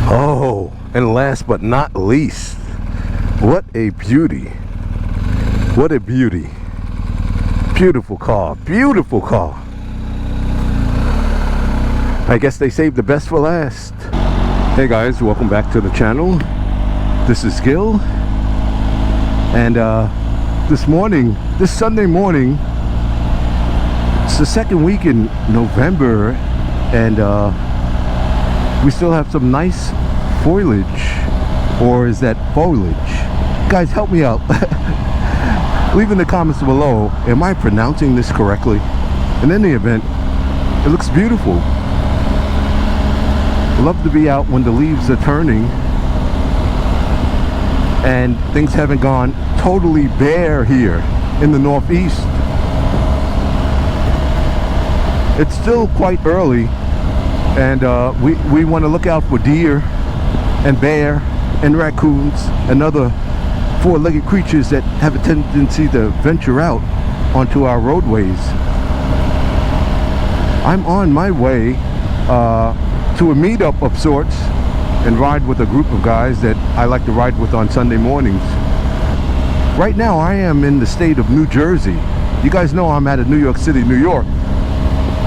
Oh, and last but not least, what a beauty. What a beauty. Beautiful car. Beautiful car. I guess they saved the best for last. Hey guys, welcome back to the channel. This is Gil. And this Sunday morning, it's the second week in November, and we still have some nice foliage. Or is that foliage? Guys, help me out. Leave in the comments below, am I pronouncing this correctly? In any event, it looks beautiful. Love to be out when the leaves are turning and things haven't gone totally bare here in the Northeast. It's still quite early, and we want to look out for deer and bear and raccoons and other four-legged creatures that have a tendency to venture out onto our roadways. I'm on my way to a meetup of sorts and ride with a group of guys that I like to ride with on Sunday mornings. Right now I am in the state of New Jersey. You guys know I'm out of New York City, New York,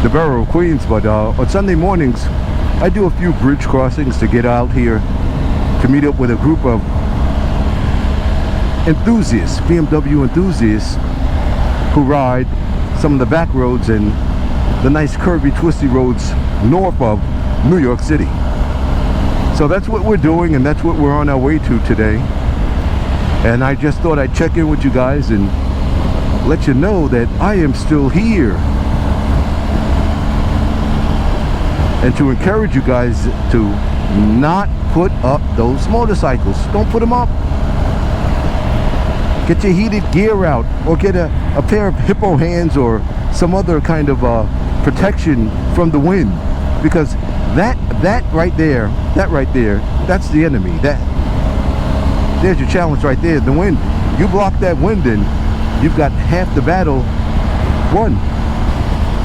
the borough of Queens, but on Sunday mornings I do a few bridge crossings to get out here to meet up with a group of enthusiasts, BMW enthusiasts, who ride some of the back roads and the nice curvy twisty roads north of New York City. So that's what we're doing, and that's what we're on our way to today. And I just thought I'd check in with you guys and let you know that I am still here, and to encourage you guys to not put up those motorcycles. Don't put them up. Get your heated gear out, or get a pair of hippo hands or some other kind of protection from the wind, because that right there, that's the enemy. There's your challenge right there. The wind. You block that wind and you've got half the battle won.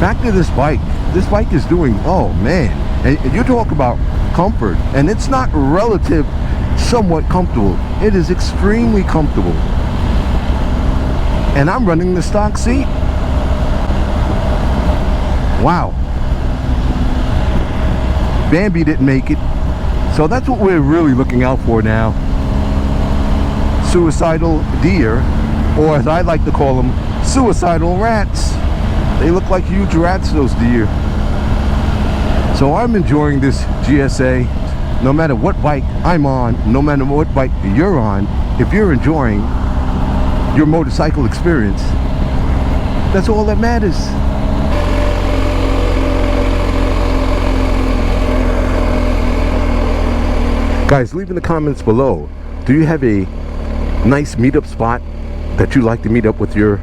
Back to this bike. This bike is doing, oh man, and you talk about comfort, and it's not relative, somewhat comfortable. It is extremely comfortable. And I'm running the stock seat. Wow. Bambi didn't make it. So that's what we're really looking out for now. Suicidal deer, or as I like to call them, suicidal rats. They look like huge rats, those deer. So I'm enjoying this GSA. No matter what bike I'm on, no matter what bike you're on, if you're enjoying your motorcycle experience, that's all that matters. Guys, leave in the comments below, do you have a nice meetup spot that you like to meet up with your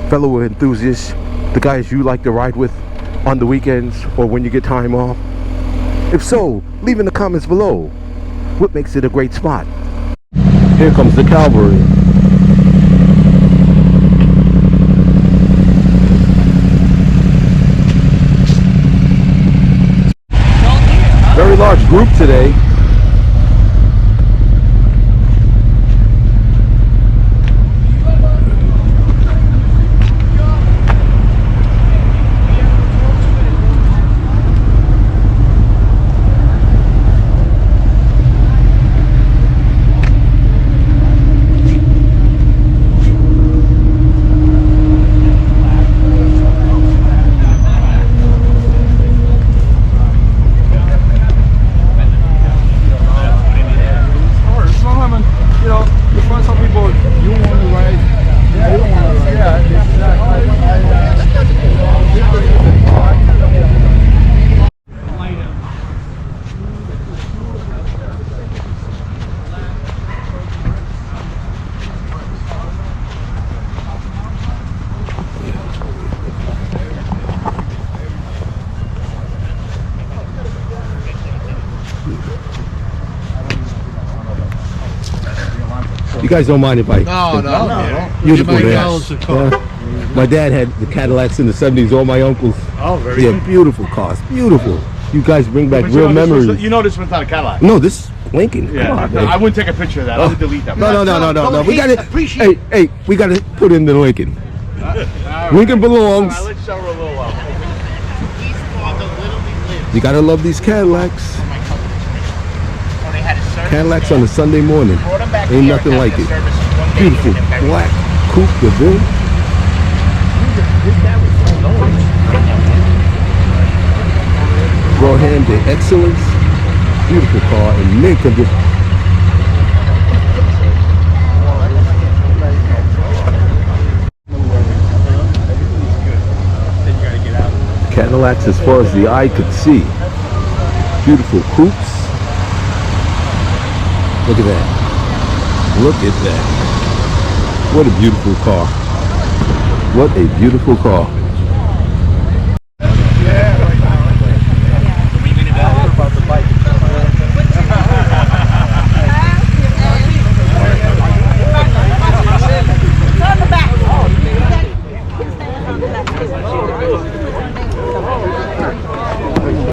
fellow enthusiasts, the guys you like to ride with on the weekends or when you get time off? If so, leave in the comments below what makes it a great spot. Here comes the cavalry. Very large group today. You guys don't mind if I... No. Beautiful dash. My dad had the Cadillacs in the 70s, all my uncles. Oh, very good. Beautiful cars, beautiful. You guys bring back real memories. You know this one's not a Cadillac? No, this Lincoln. Yeah, Come on, no, man. I wouldn't take a picture of that. I would delete that. No. We got to. Appreciate. Hey, we got to put in the Lincoln. Lincoln belongs. All right, let's show her a little love. You gotta love these Cadillacs. Cadillacs on a Sunday morning. Ain't nothing like it. Beautiful black coupe de ville. Brought him to excellence. Beautiful car in mint condition. Cadillacs as far as the eye could see. Beautiful coupes. Look at that. Look at that. What a beautiful car. What a beautiful car.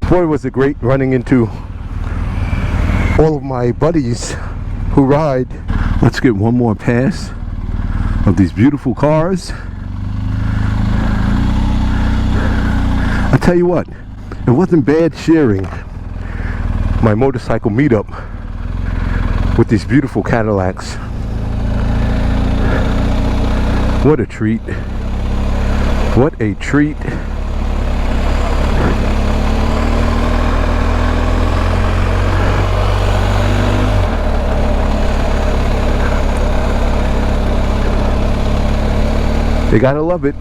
Boy, was it great running into all of my buddies who ride. Let's get one more pass of these beautiful cars. I tell you what, it wasn't bad sharing my motorcycle meetup with these beautiful Cadillacs. What a treat. What a treat. They gotta love it.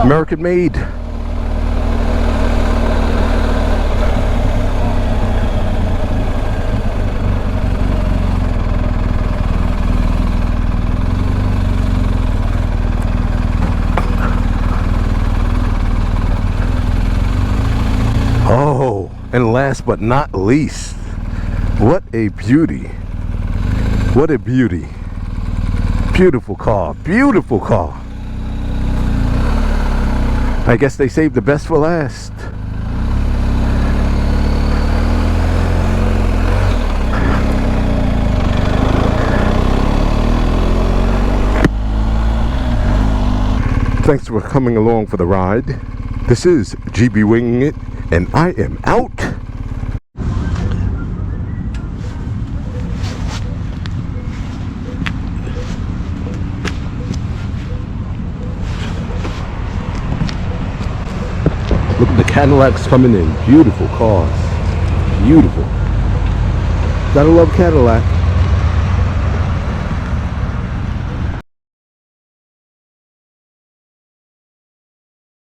American made. Oh, and last but not least, what a beauty. What a beauty. Beautiful car, beautiful car. I guess they saved the best for last. Thanks for coming along for the ride. This is GB Winging It, and I am out. Look at the Cadillacs coming in. Beautiful cars. Beautiful. Gotta love Cadillac.